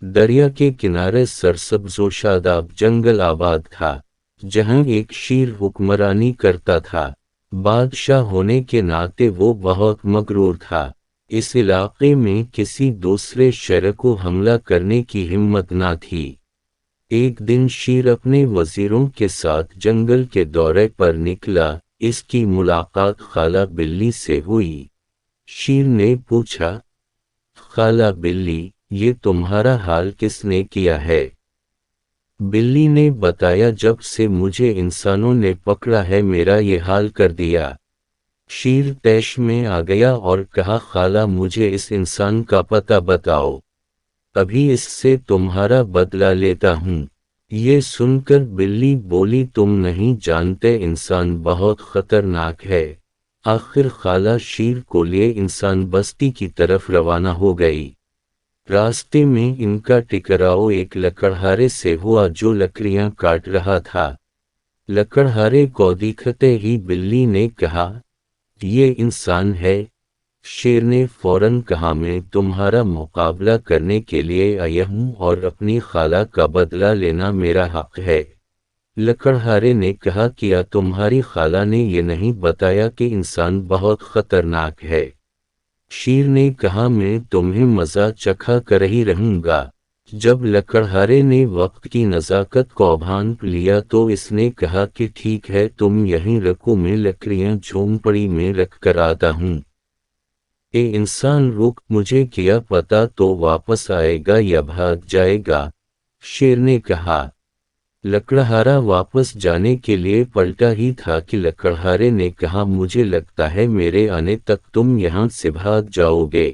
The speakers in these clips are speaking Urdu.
دریا کے کنارے سرسبز و شاداب جنگل آباد تھا، جہاں ایک شیر حکمرانی کرتا تھا۔ بادشاہ ہونے کے ناطے وہ بہت مغرور تھا۔ اس علاقے میں کسی دوسرے شر کو حملہ کرنے کی ہمت نہ تھی۔ ایک دن شیر اپنے وزیروں کے ساتھ جنگل کے دورے پر نکلا۔ اس کی ملاقات خالہ بلی سے ہوئی۔ شیر نے پوچھا، خالہ بلی، یہ تمہارا حال کس نے کیا ہے؟ بلی نے بتایا، جب سے مجھے انسانوں نے پکڑا ہے میرا یہ حال کر دیا۔ شیر طیش میں آ گیا اور کہا، خالہ مجھے اس انسان کا پتہ بتاؤ، ابھی اس سے تمہارا بدلہ لیتا ہوں۔ یہ سن کر بلی بولی، تم نہیں جانتے انسان بہت خطرناک ہے۔ آخر خالہ شیر کو لیے انسان بستی کی طرف روانہ ہو گئی۔ راستے میں ان کا ٹکراؤ ایک لکڑہارے سے ہوا جو لکڑیاں کاٹ رہا تھا۔ لکڑہارے کو دیکھتے ہی بلی نے کہا، یہ انسان ہے؟ شیر نے فوراً کہا، میں تمہارا مقابلہ کرنے کے لیے آیا ہوں اور اپنی خالہ کا بدلہ لینا میرا حق ہے۔ لکڑہارے نے کہا، کیا تمہاری خالہ نے یہ نہیں بتایا کہ انسان بہت خطرناک ہے؟ شیر نے کہا، میں تمہیں مزہ چکھا کر ہی رہوں گا۔ جب لکڑہارے نے وقت کی نزاکت کو بھانپ لیا تو اس نے کہا کہ ٹھیک ہے، تم یہیں رکو، میں لکڑیاں جھونپڑی میں رکھ کر آتا ہوں۔ اے انسان رک، مجھے کیا پتا تو واپس آئے گا یا بھاگ جائے گا؟ شیر نے کہا۔ لکڑہارا واپس جانے کے لیے پلٹا ہی تھا کہ لکڑہارے نے کہا، مجھے لگتا ہے میرے آنے تک تم یہاں سے بھاگ جاؤ گے۔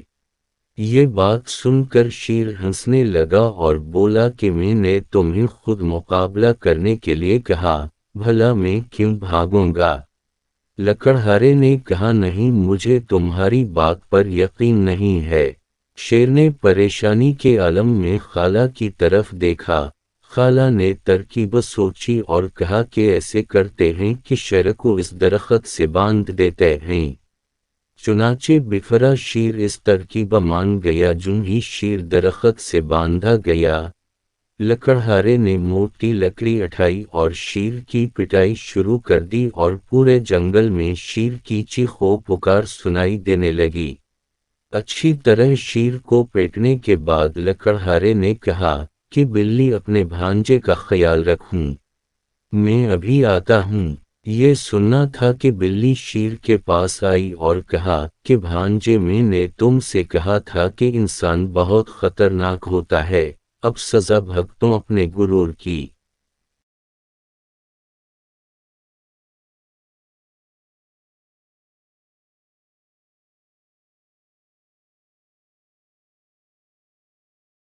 یہ بات سن کر شیر ہنسنے لگا اور بولا کہ میں نے تمہیں خود مقابلہ کرنے کے لیے کہا، بھلا میں کیوں بھاگوں گا؟ لکڑہارے نے کہا، نہیں، مجھے تمہاری بات پر یقین نہیں ہے۔ شیر نے پریشانی کے عالم میں خالہ کی طرف دیکھا۔ خالہ نے ترکیب سوچی اور کہا کہ ایسے کرتے ہیں کہ شیر کو اس درخت سے باندھ دیتے ہیں۔ چنانچہ بفرا شیر اس ترکیب مان گیا۔ جوں ہی شیر درخت سے باندھا گیا، لکڑہارے نے موٹی لکڑی اٹھائی اور شیر کی پٹائی شروع کر دی اور پورے جنگل میں شیر کی چیخ و پکار سنائی دینے لگی۔ اچھی طرح شیر کو پیٹنے کے بعد لکڑہارے نے کہا کہ بلی اپنے بھانجے کا خیال رکھوں، میں ابھی آتا ہوں۔ یہ سننا تھا کہ بلی شیر کے پاس آئی اور کہا کہ بھانجے، میں نے تم سے کہا تھا کہ انسان بہت خطرناک ہوتا ہے، اب سزا بھگتوں اپنے غرور کی۔